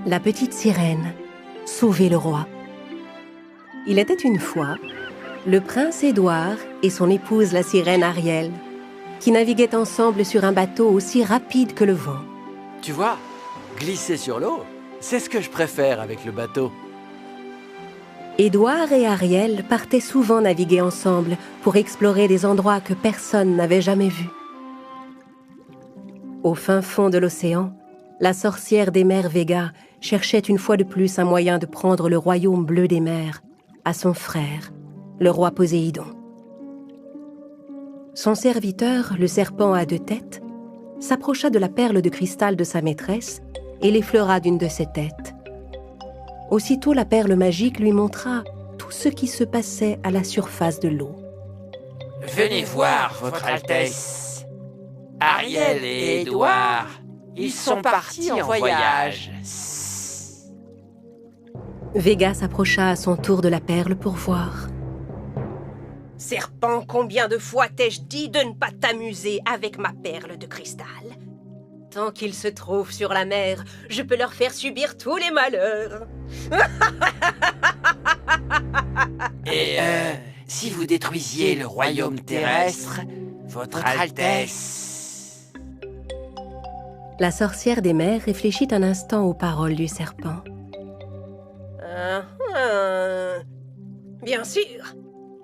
La petite sirène, sauver le roi. Il était une fois le prince Édouard et son épouse la sirène Ariel, qui naviguaient ensemble sur un bateau aussi rapide que le vent. Tu vois, glisser sur l'eau, c'est ce que je préfère avec le bateau. Édouard et Ariel partaient souvent naviguer ensemble pour explorer des endroits que personne n'avait jamais vus. Au fin fond de l'océan, la sorcière des mers Vega cherchait une fois de plus un moyen de prendre le royaume bleu des mers à son frère, le roi Poséidon. Son serviteur, le serpent à 2 têtes, s'approcha de la perle de cristal de sa maîtresse et l'effleura d'une de ses têtes. Aussitôt, la perle magique lui montra tout ce qui se passait à la surface de l'eau. « Venez voir, Votre Altesse. Ariel et Édouard, ils sont partis en voyage. » Vega s'approcha à son tour de la perle pour voir. « Serpent, combien de fois t'ai-je dit de ne pas t'amuser avec ma perle de cristal? Tant qu'ils se trouvent sur la mer, je peux leur faire subir tous les malheurs. » Et si vous détruisiez le royaume terrestre, Votre Altesse? La sorcière des mers réfléchit un instant aux paroles du serpent. Bien sûr,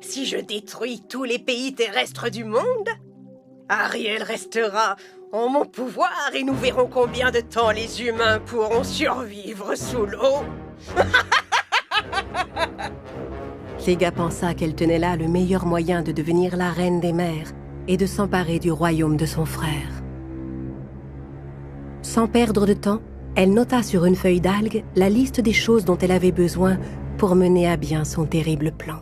si je détruis tous les pays terrestres du monde, Ariel restera en mon pouvoir et nous verrons combien de temps les humains pourront survivre sous l'eau. Vega pensa qu'elle tenait là le meilleur moyen de devenir la reine des mers et de s'emparer du royaume de son frère. Sans perdre de temps, elle nota sur une feuille d'algue la liste des choses dont elle avait besoin pour mener à bien son terrible plan.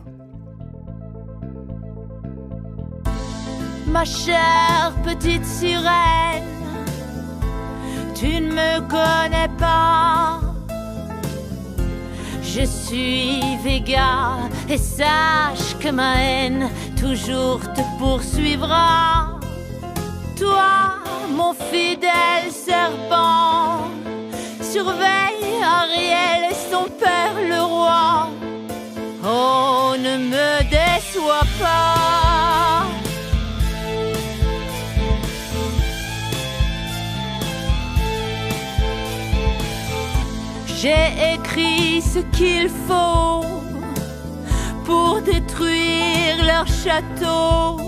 Ma chère petite sirène, tu ne me connais pas. Je suis Vega et sache que ma haine toujours te poursuivra. Toi, mon fidèle serpent, surveille Ariel et son père le roi. Oh, ne me déçois pas. J'ai écrit ce qu'il faut pour détruire leur château.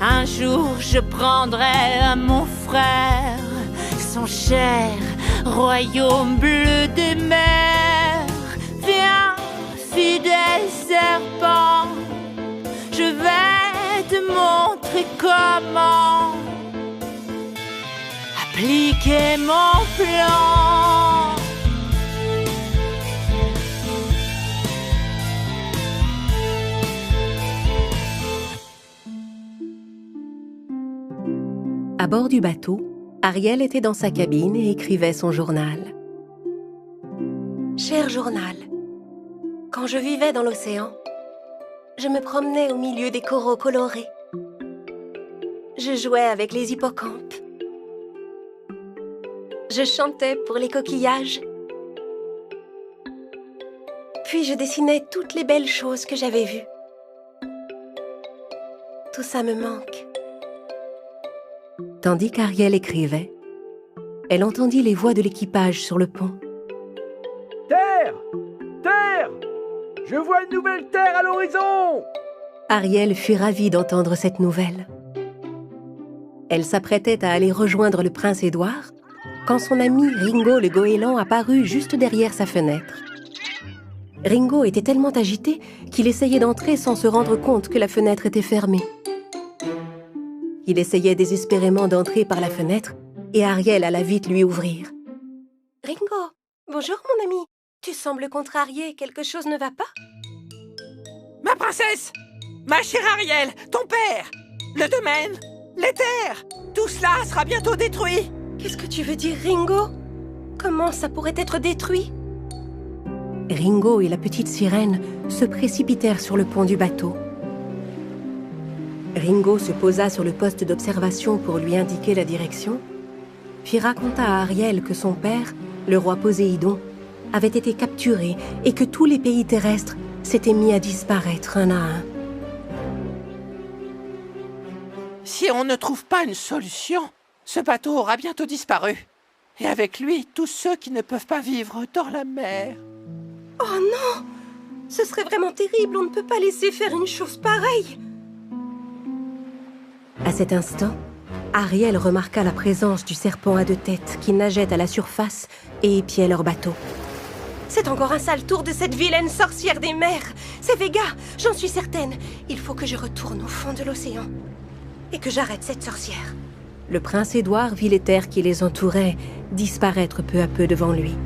Un jour je prendrai à mon frère son cher royaume bleu des mers. Viens, fidèle serpent, je vais te montrer comment appliquer mon plan. À bord du bateau, Ariel était dans sa cabine et écrivait son journal. Cher journal, quand je vivais dans l'océan, je me promenais au milieu des coraux colorés. Je jouais avec les hippocampes. Je chantais pour les coquillages. Puis je dessinais toutes les belles choses que j'avais vues. Tout ça me manque. Tandis qu'Ariel écrivait, elle entendit les voix de l'équipage sur le pont. « Terre! Terre! Je vois une nouvelle terre à l'horizon !» Ariel fut ravie d'entendre cette nouvelle. Elle s'apprêtait à aller rejoindre le prince Édouard quand son ami Ringo le goéland apparut juste derrière sa fenêtre. Ringo était tellement agité qu'il essayait d'entrer sans se rendre compte que la fenêtre était fermée. Il essayait désespérément d'entrer par la fenêtre et Ariel alla vite lui ouvrir. « Ringo, bonjour mon ami. Tu sembles contrarié, quelque chose ne va pas ?»« Ma princesse, ma chère Ariel, ton père, le domaine, les terres, tout cela sera bientôt détruit. » Qu'est-ce que tu veux dire, Ringo? Comment ça pourrait être détruit? Ringo et la petite sirène se précipitèrent sur le pont du bateau. Ringo se posa sur le poste d'observation pour lui indiquer la direction, puis raconta à Ariel que son père le roi Poséidon avait été capturé et que tous les pays terrestres s'étaient mis à disparaître un à un. Si on ne trouve pas une solution, ce bateau aura bientôt disparu. Et avec lui, tous ceux qui ne peuvent pas vivre dans la mer. Oh non! Ce serait vraiment terrible, on ne peut pas laisser faire une chose pareille. À cet instant, Ariel remarqua la présence du serpent à 2 têtes qui nageait à la surface et épiait leur bateau. C'est encore un sale tour de cette vilaine sorcière des mers. C'est Vega, j'en suis certaine. Il faut que je retourne au fond de l'océan et que j'arrête cette sorcière. Le prince Édouard vit les terres qui les entouraient disparaître peu à peu devant lui.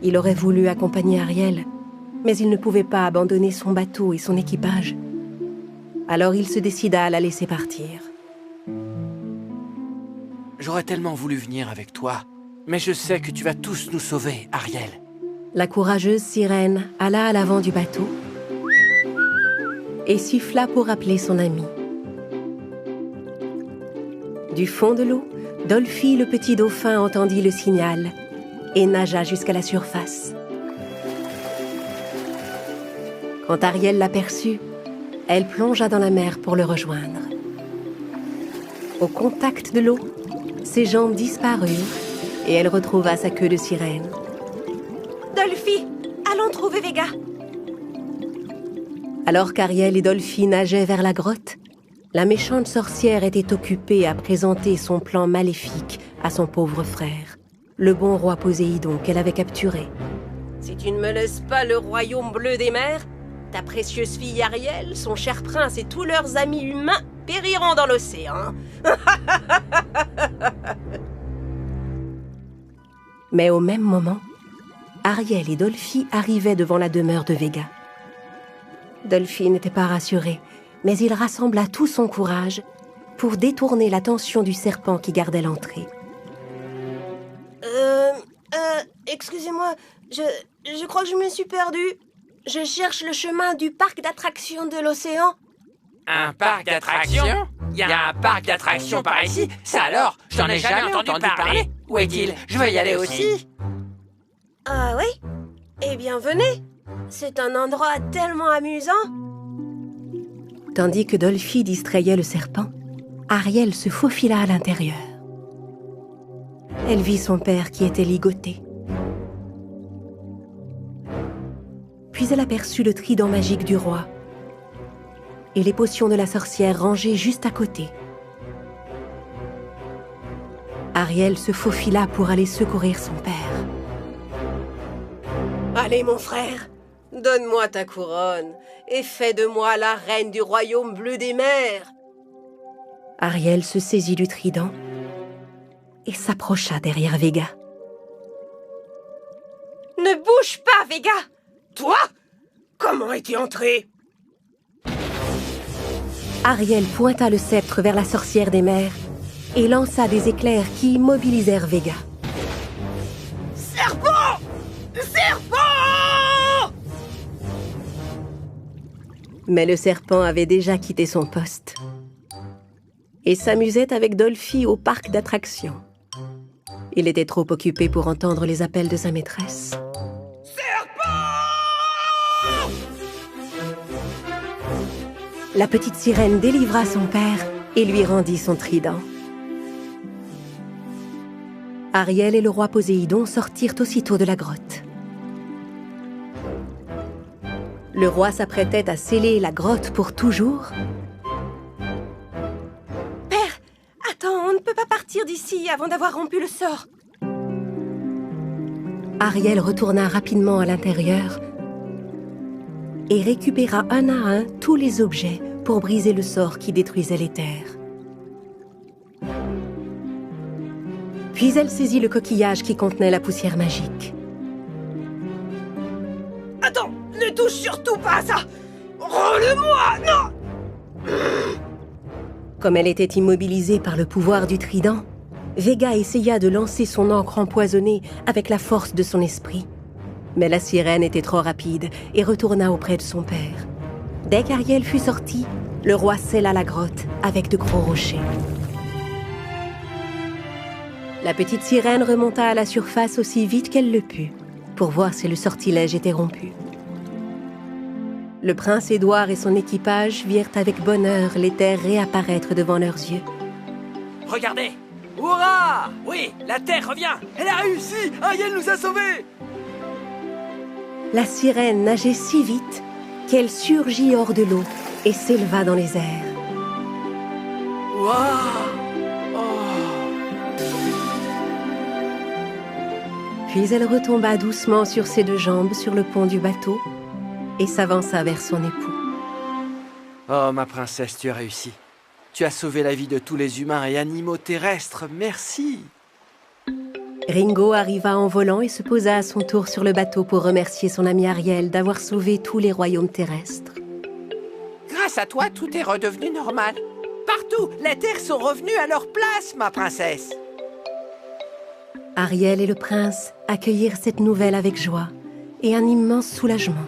Il aurait voulu accompagner Ariel, mais il ne pouvait pas abandonner son bateau et son équipage. Alors il se décida à la laisser partir. J'aurais tellement voulu venir avec toi, mais je sais que tu vas tous nous sauver, Ariel. La courageuse sirène alla à l'avant du bateau et siffla pour appeler son ami. Du fond de l'eau, Dolphy, le petit dauphin, entendit le signal et nagea jusqu'à la surface. Quand Ariel l'aperçut, elle plongea dans la mer pour le rejoindre. Au contact de l'eau, ses jambes disparurent et elle retrouva sa queue de sirène. Dolphy, allons trouver Vega. Alors qu'Ariel et Dolphy nageaient vers la grotte, la méchante sorcière était occupée à présenter son plan maléfique à son pauvre frère, le bon roi Poséidon qu'elle avait capturé. Si tu ne me laisses pas le royaume bleu des mers, ta précieuse fille Ariel, son cher prince et tous leurs amis humains périront dans l'océan. Mais au même moment, Ariel et Dolphy arrivaient devant la demeure de Vega. Dolphy n'était pas rassuré, mais il rassembla tout son courage pour détourner l'attention du serpent qui gardait l'entrée. Excusez-moi, je crois que je me suis perdue. Je cherche le chemin du parc d'attractions de l'océan. Un parc d'attractions? Il y a un parc d'attractions par ici? Ça alors? J'en ai jamais entendu parler. Où est-il? Je veux y aller aussi. Ah oui? Eh bien, venez. C'est un endroit tellement amusant. Tandis que Dolphy distrayait le serpent, Ariel se faufila à l'intérieur. Elle vit son père qui était ligoté. Puis elle aperçut le trident magique du roi et les potions de la sorcière rangées juste à côté. Ariel se faufila pour aller secourir son père. Allez, mon frère, donne-moi ta couronne et fais de moi la reine du royaume bleu des mers. Ariel se saisit du trident et s'approcha derrière Vega. Ne bouge pas, Vega! Toi? Comment es-tu entré? Ariel pointa le sceptre vers la sorcière des mers et lança des éclairs qui immobilisèrent Vega. Serpent! Serpent! Mais le serpent avait déjà quitté son poste et s'amusait avec Dolphy au parc d'attractions. Il était trop occupé pour entendre les appels de sa maîtresse. La petite sirène délivra son père et lui rendit son trident. Ariel et le roi Poséidon sortirent aussitôt de la grotte. Le roi s'apprêtait à sceller la grotte pour toujours. Père, attends, on ne peut pas partir d'ici avant d'avoir rompu le sort. Ariel retourna rapidement à l'intérieur et récupéra un à un tous les objets pour briser le sort qui détruisait les terres. Puis elle saisit le coquillage qui contenait la poussière magique. Attends, ne touche surtout pas à ça! Rends-le-moi, non! Comme elle était immobilisée par le pouvoir du trident, Vega essaya de lancer son encre empoisonnée avec la force de son esprit. Mais la sirène était trop rapide et retourna auprès de son père. Dès qu'Ariel fut sorti, le roi scella la grotte avec de gros rochers. La petite sirène remonta à la surface aussi vite qu'elle le put, pour voir si le sortilège était rompu. Le prince Édouard et son équipage virent avec bonheur les terres réapparaître devant leurs yeux. Regardez! Hurrah! Oui, la Terre revient! Elle a réussi! Ariel nous a sauvés! La sirène nageait si vite qu'elle surgit hors de l'eau et s'éleva dans les airs. Waouh! Puis elle retomba doucement sur ses deux jambes sur le pont du bateau et s'avança vers son époux. Oh, ma princesse, tu as réussi. Tu as sauvé la vie de tous les humains et animaux terrestres. Merci. Ringo arriva en volant et se posa à son tour sur le bateau pour remercier son ami Ariel d'avoir sauvé tous les royaumes terrestres. Grâce à toi, tout est redevenu normal. Partout, les terres sont revenues à leur place, ma princesse. Ariel et le prince accueillirent cette nouvelle avec joie et un immense soulagement.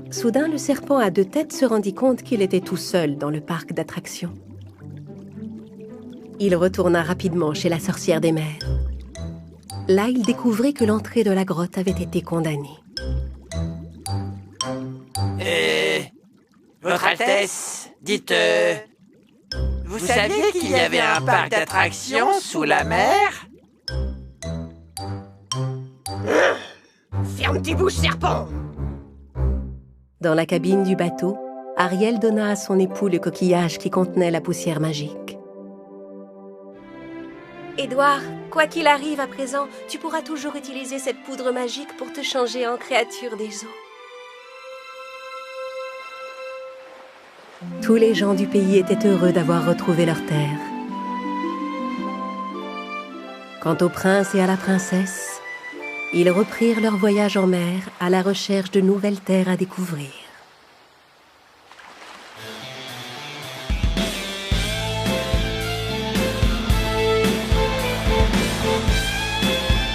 Soudain, le serpent à deux têtes se rendit compte qu'il était tout seul dans le parc d'attractions. Il retourna rapidement chez la sorcière des mers. Là, il découvrit que l'entrée de la grotte avait été condamnée. Votre Altesse, dites... Vous saviez qu'il y avait un parc d'attractions sous la mer? Ferme tes bouches, serpent! Dans la cabine du bateau, Ariel donna à son époux le coquillage qui contenait la poussière magique. Édouard, quoi qu'il arrive à présent, tu pourras toujours utiliser cette poudre magique pour te changer en créature des eaux. Tous les gens du pays étaient heureux d'avoir retrouvé leur terre. Quant au prince et à la princesse, ils reprirent leur voyage en mer à la recherche de nouvelles terres à découvrir.